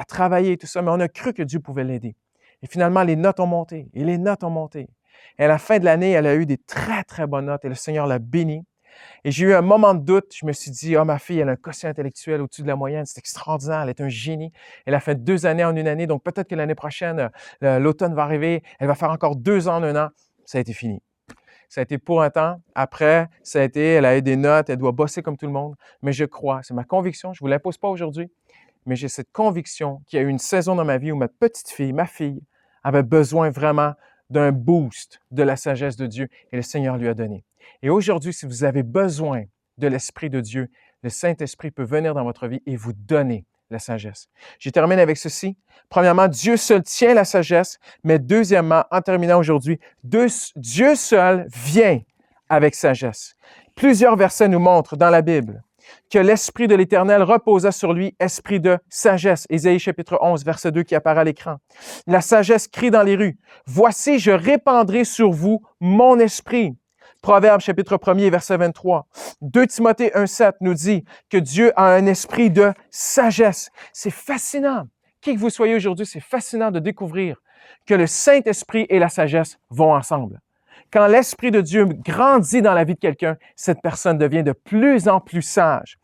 Speaker 6: travailler, tout ça, mais on a cru que Dieu pouvait l'aider. Et finalement, les notes ont monté, et les notes ont monté. Et à la fin de l'année, elle a eu des très, très bonnes notes, et le Seigneur l'a bénie. Et j'ai eu un moment de doute. Je me suis dit, ma fille, elle a un quotient intellectuel au-dessus de la moyenne. C'est extraordinaire. Elle est un génie. Elle a fait 2 années en 1 année. Donc, peut-être que l'année prochaine, l'automne va arriver. Elle va faire encore 2 ans en 1 an. Ça a été fini. Ça a été pour un temps. Après, elle a eu des notes. Elle doit bosser comme tout le monde. Mais je crois, c'est ma conviction. Je ne vous l'impose pas aujourd'hui. Mais j'ai cette conviction qu'il y a eu une saison dans ma vie où ma petite fille, ma fille, avait besoin vraiment d'un boost de la sagesse de Dieu. Et le Seigneur lui a donné. Et aujourd'hui, si vous avez besoin de l'Esprit de Dieu, le Saint-Esprit peut venir dans votre vie et vous donner la sagesse. Je termine avec ceci. Premièrement, Dieu seul tient la sagesse, mais deuxièmement, en terminant aujourd'hui, Dieu seul vient avec sagesse. Plusieurs versets nous montrent dans la Bible que l'Esprit de l'Éternel reposa sur lui, esprit de sagesse. Ésaïe chapitre 11, verset 2 qui apparaît à l'écran. La sagesse crie dans les rues, « Voici, je répandrai sur vous mon esprit. » Proverbe chapitre 1er, verset 23. 2 Timothée 1,7 nous dit que Dieu a un esprit de sagesse. C'est fascinant. Qui que vous soyez aujourd'hui, c'est fascinant de découvrir que le Saint-Esprit et la sagesse vont ensemble. Quand l'Esprit de Dieu grandit dans la vie de quelqu'un, cette personne devient de plus en plus sage.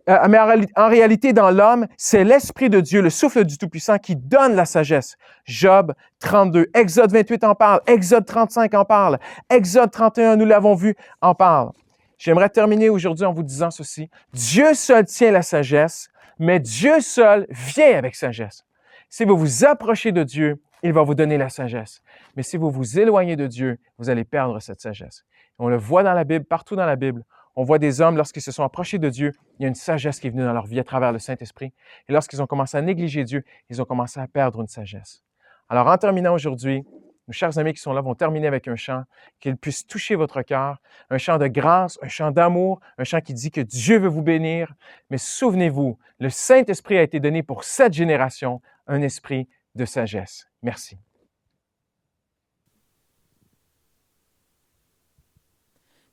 Speaker 6: Mais en réalité, dans l'homme, c'est l'Esprit de Dieu, le souffle du Tout-Puissant, qui donne la sagesse. Job 32, Exode 28 en parle, Exode 35 en parle, Exode 31, nous l'avons vu, en parle. J'aimerais terminer aujourd'hui en vous disant ceci. Dieu seul tient la sagesse, mais Dieu seul vient avec sagesse. Si vous vous approchez de Dieu, il va vous donner la sagesse. Mais si vous vous éloignez de Dieu, vous allez perdre cette sagesse. On le voit dans la Bible, partout dans la Bible. On voit des hommes, lorsqu'ils se sont approchés de Dieu, il y a une sagesse qui est venue dans leur vie à travers le Saint-Esprit. Et lorsqu'ils ont commencé à négliger Dieu, ils ont commencé à perdre une sagesse. Alors, en terminant aujourd'hui, nos chers amis qui sont là vont terminer avec un chant, qu'il puisse toucher votre cœur, un chant de grâce, un chant d'amour, un chant qui dit que Dieu veut vous bénir. Mais souvenez-vous, le Saint-Esprit a été donné pour cette génération, un esprit de sagesse. Merci.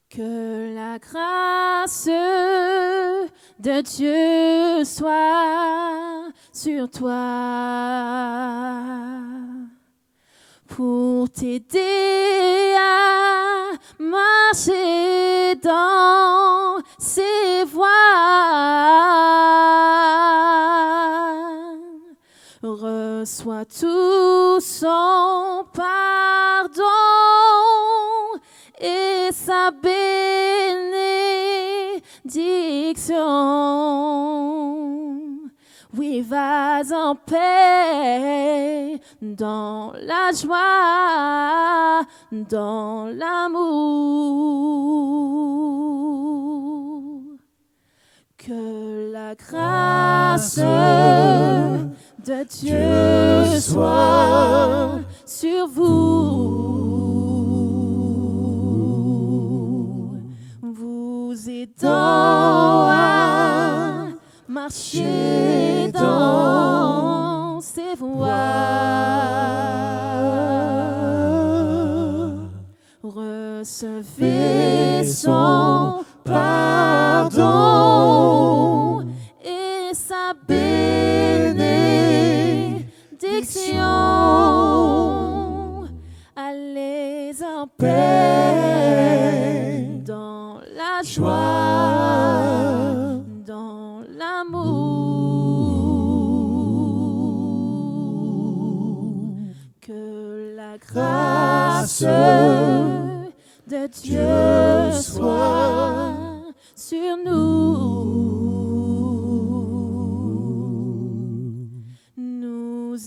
Speaker 5: Que la grâce de Dieu soit sur toi pour t'aider à marcher dans ses voies. reçois tout son pardon et sa bénédiction. Oui, vas en paix, dans la joie, dans l'amour. Que la grâce de Dieu soit sur vous, vous aidant à marcher dans ses voies. Recevez son pardon et sa bénédiction. Allez en paix dans la joie, dans l'amour. Que la grâce de Dieu soit sur nous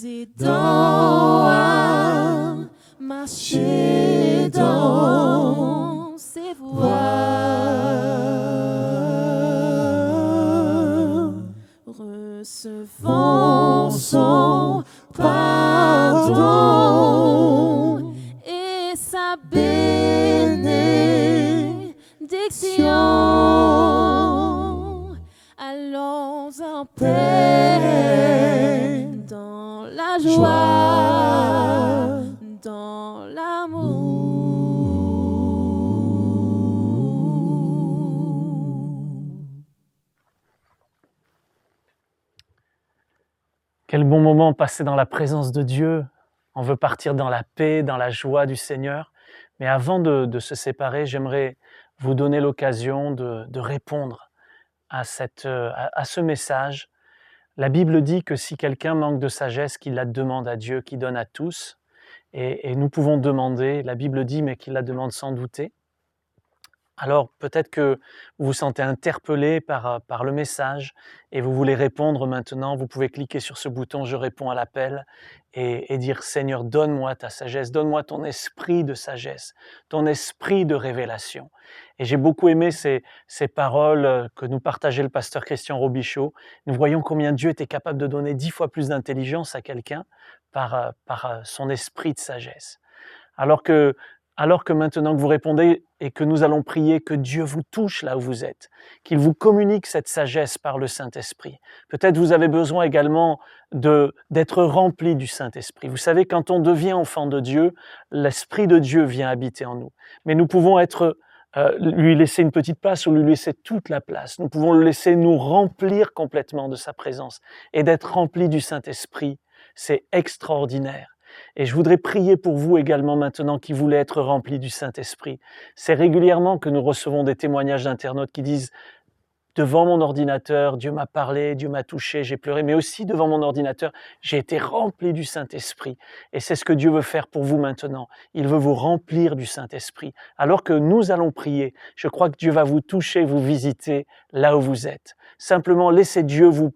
Speaker 5: aidant à marcher dans ses voies. Recevons son pardon et sa bénédiction. Allons en paix dans la joie, dans l'amour.
Speaker 3: Quel bon moment passé dans la présence de Dieu. On veut partir dans la paix, dans la joie du Seigneur. Mais avant de se séparer, j'aimerais vous donner l'occasion de répondre à ce message. La Bible dit que si quelqu'un manque de sagesse, qu'il la demande à Dieu, qui donne à tous. Et nous pouvons demander, la Bible dit, mais qu'il la demande sans douter. Alors peut-être que vous vous sentez interpellé par le message et vous voulez répondre maintenant. Vous pouvez cliquer sur ce bouton « Je réponds à l'appel » et dire « Seigneur, donne-moi ta sagesse, donne-moi ton esprit de sagesse, ton esprit de révélation. » Et j'ai beaucoup aimé ces paroles que nous partageait le pasteur Christian Robichaud. Nous voyons combien Dieu était capable de donner 10 fois plus d'intelligence à quelqu'un par son esprit de sagesse. Alors que maintenant que vous répondez et que nous allons prier, que Dieu vous touche là où vous êtes, qu'il vous communique cette sagesse par le Saint-Esprit. Peut-être vous avez besoin également d'être rempli du Saint-Esprit. Vous savez, quand on devient enfant de Dieu, l'Esprit de Dieu vient habiter en nous. Mais nous pouvons lui laisser une petite place ou lui laisser toute la place. Nous pouvons le laisser nous remplir complètement de sa présence. Et d'être rempli du Saint-Esprit, c'est extraordinaire. Et je voudrais prier pour vous également maintenant qui voulez être remplis du Saint-Esprit. C'est régulièrement que nous recevons des témoignages d'internautes qui disent « Devant mon ordinateur, Dieu m'a parlé, Dieu m'a touché, j'ai pleuré, mais aussi devant mon ordinateur, j'ai été rempli du Saint-Esprit. » Et c'est ce que Dieu veut faire pour vous maintenant. Il veut vous remplir du Saint-Esprit. Alors que nous allons prier, je crois que Dieu va vous toucher, vous visiter là où vous êtes. Simplement, laissez Dieu vous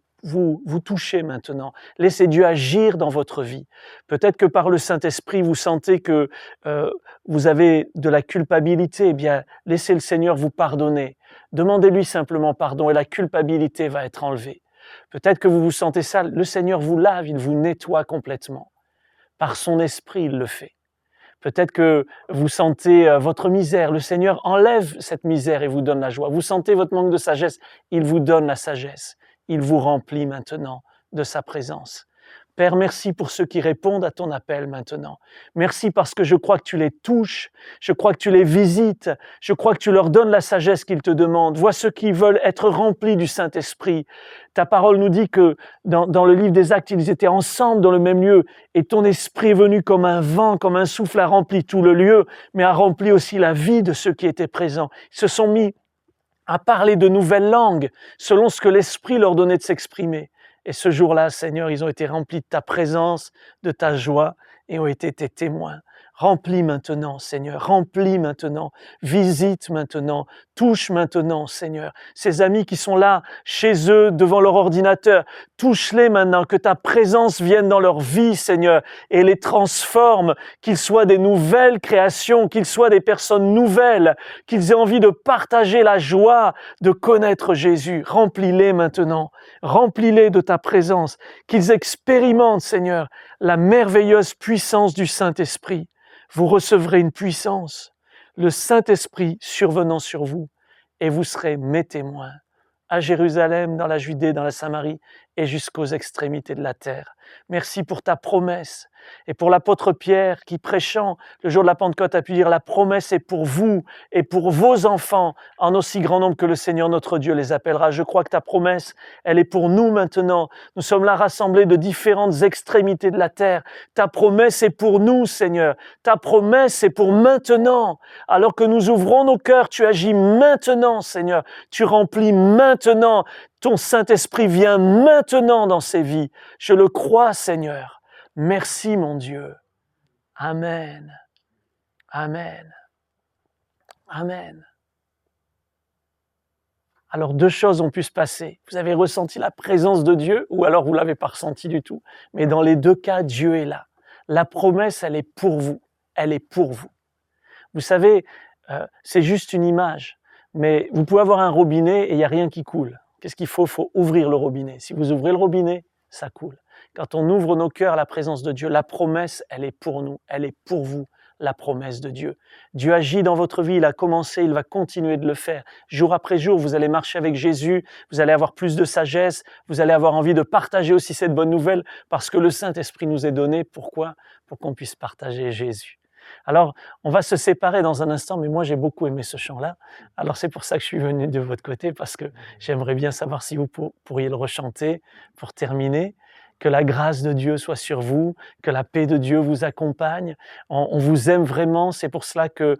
Speaker 3: touchez maintenant. Laissez Dieu agir dans votre vie. Peut-être que par le Saint-Esprit, vous sentez que vous avez de la culpabilité. Eh bien, laissez le Seigneur vous pardonner. Demandez-lui simplement pardon et la culpabilité va être enlevée. Peut-être que vous vous sentez sale. Le Seigneur vous lave, il vous nettoie complètement. Par son Esprit, il le fait. Peut-être que vous sentez votre misère. Le Seigneur enlève cette misère et vous donne la joie. Vous sentez votre manque de sagesse. Il vous donne la sagesse. Il vous remplit maintenant de sa présence. Père, merci pour ceux qui répondent à ton appel maintenant. Merci parce que je crois que tu les touches, je crois que tu les visites, je crois que tu leur donnes la sagesse qu'ils te demandent. Vois ceux qui veulent être remplis du Saint-Esprit. Ta parole nous dit que dans le livre des Actes, ils étaient ensemble dans le même lieu et ton esprit est venu comme un vent, comme un souffle a rempli tout le lieu, mais a rempli aussi la vie de ceux qui étaient présents. Ils se sont mis à parler de nouvelles langues selon ce que l'Esprit leur donnait de s'exprimer. Et ce jour-là, Seigneur, ils ont été remplis de ta présence, de ta joie et ont été tes témoins. Remplis maintenant, Seigneur, remplis maintenant, visite maintenant, touche maintenant, Seigneur. Ces amis qui sont là, chez eux, devant leur ordinateur, touche-les maintenant, que ta présence vienne dans leur vie, Seigneur, et les transforme, qu'ils soient des nouvelles créations, qu'ils soient des personnes nouvelles, qu'ils aient envie de partager la joie de connaître Jésus. Remplis-les maintenant, remplis-les de ta présence, qu'ils expérimentent, Seigneur, la merveilleuse puissance du Saint-Esprit. Vous recevrez une puissance, le Saint-Esprit survenant sur vous, et vous serez mes témoins, à Jérusalem, dans la Judée, dans la Samarie, et jusqu'aux extrémités de la terre. Merci pour ta promesse, et pour l'apôtre Pierre qui, prêchant le jour de la Pentecôte, a pu dire « La promesse est pour vous et pour vos enfants, en aussi grand nombre que le Seigneur notre Dieu les appellera. » Je crois que ta promesse, elle est pour nous maintenant. Nous sommes là rassemblés de différentes extrémités de la terre. Ta promesse est pour nous, Seigneur. Ta promesse est pour maintenant. Alors que nous ouvrons nos cœurs, tu agis maintenant, Seigneur. Tu remplis maintenant. Ton Saint-Esprit vient maintenant dans ces vies. Je le crois, Seigneur. Merci, mon Dieu. Amen. Amen. Amen. Alors, deux choses ont pu se passer. Vous avez ressenti la présence de Dieu, ou alors vous ne l'avez pas ressenti du tout. Mais dans les deux cas, Dieu est là. La promesse, elle est pour vous. Elle est pour vous. Vous savez, c'est juste une image. Mais vous pouvez avoir un robinet et il n'y a rien qui coule. Qu'est-ce qu'il faut? Il faut ouvrir le robinet. Si vous ouvrez le robinet, ça coule. Quand on ouvre nos cœurs à la présence de Dieu, la promesse, elle est pour nous, elle est pour vous, la promesse de Dieu. Dieu agit dans votre vie, il a commencé, il va continuer de le faire. Jour après jour, vous allez marcher avec Jésus, vous allez avoir plus de sagesse, vous allez avoir envie de partager aussi cette bonne nouvelle, parce que le Saint-Esprit nous est donné. Pourquoi? Pour qu'on puisse partager Jésus. Alors, on va se séparer dans un instant, mais moi j'ai beaucoup aimé ce chant-là. Alors c'est pour ça que je suis venu de votre côté, parce que j'aimerais bien savoir si vous pourriez le rechanter pour terminer. Que la grâce de Dieu soit sur vous, que la paix de Dieu vous accompagne. On vous aime vraiment, c'est pour cela que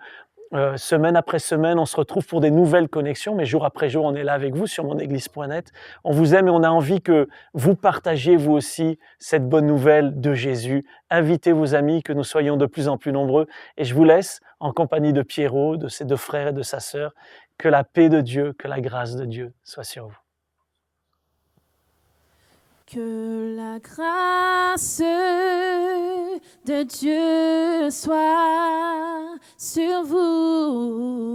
Speaker 3: semaine après semaine, on se retrouve pour des nouvelles connexions, mais jour après jour, on est là avec vous sur monéglise.net. On vous aime et on a envie que vous partagiez vous aussi cette bonne nouvelle de Jésus. Invitez vos amis, que nous soyons de plus en plus nombreux. Et je vous laisse en compagnie de Pierrot, de ses deux frères et de sa sœur. Que la paix de Dieu, que la grâce de Dieu soit sur vous.
Speaker 5: Que la grâce de Dieu soit sur vous.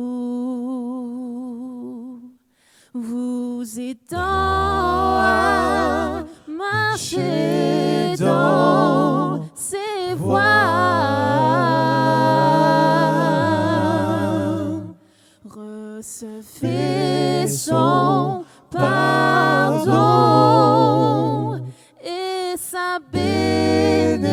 Speaker 5: Vous aidant à marcher dans ses voies. Recevez son pardon et sa bénédiction.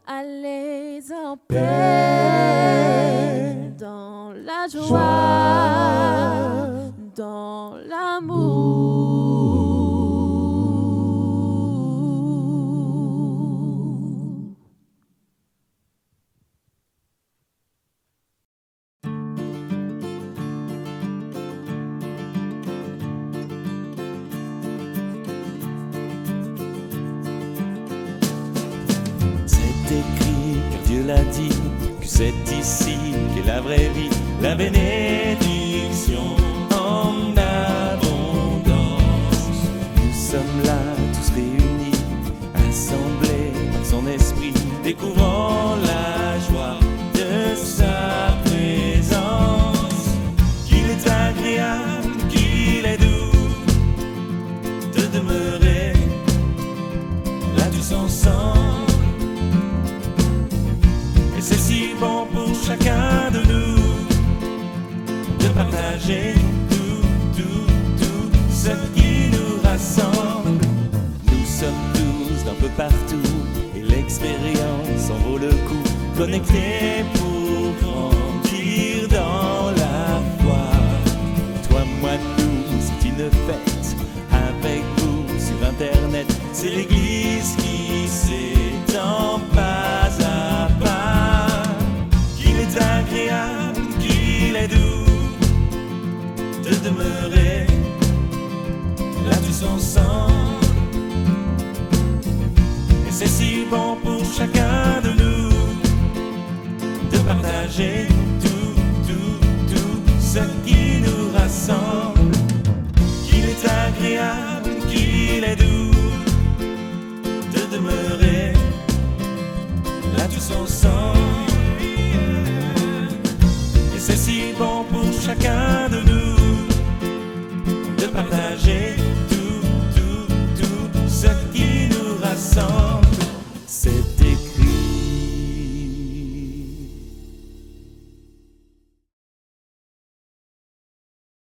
Speaker 5: Allez en paix dans la joie, dans l'amour.
Speaker 2: C'est écrit, car Dieu l'a dit, que c'est ici qu'est la vraie vie, la bénédiction en abondance. Nous sommes là, tous réunis, assemblés par son esprit, découvrant la joie de sa présence. Qu'il est agréable, qu'il est doux de demeurer là tous ensemble. Et c'est si bon pour chacun de nous de partager tout ce qui nous rassemble. Nous sommes tous d'un peu partout et l'expérience en vaut le coup. Connectés pour grandir dans la foi. Toi, moi, nous, c'est une fête avec vous sur Internet. C'est l'Église qui s'étend pas à pas. Qu'il est agréable, qu'il est doux de demeurer là tous ensemble. Et c'est si bon pour chacun de nous de partager tout ce qui nous rassemble. Qu'il est agréable, qu'il est doux de demeurer là tous ensemble. Et c'est si bon pour chacun de nous de partager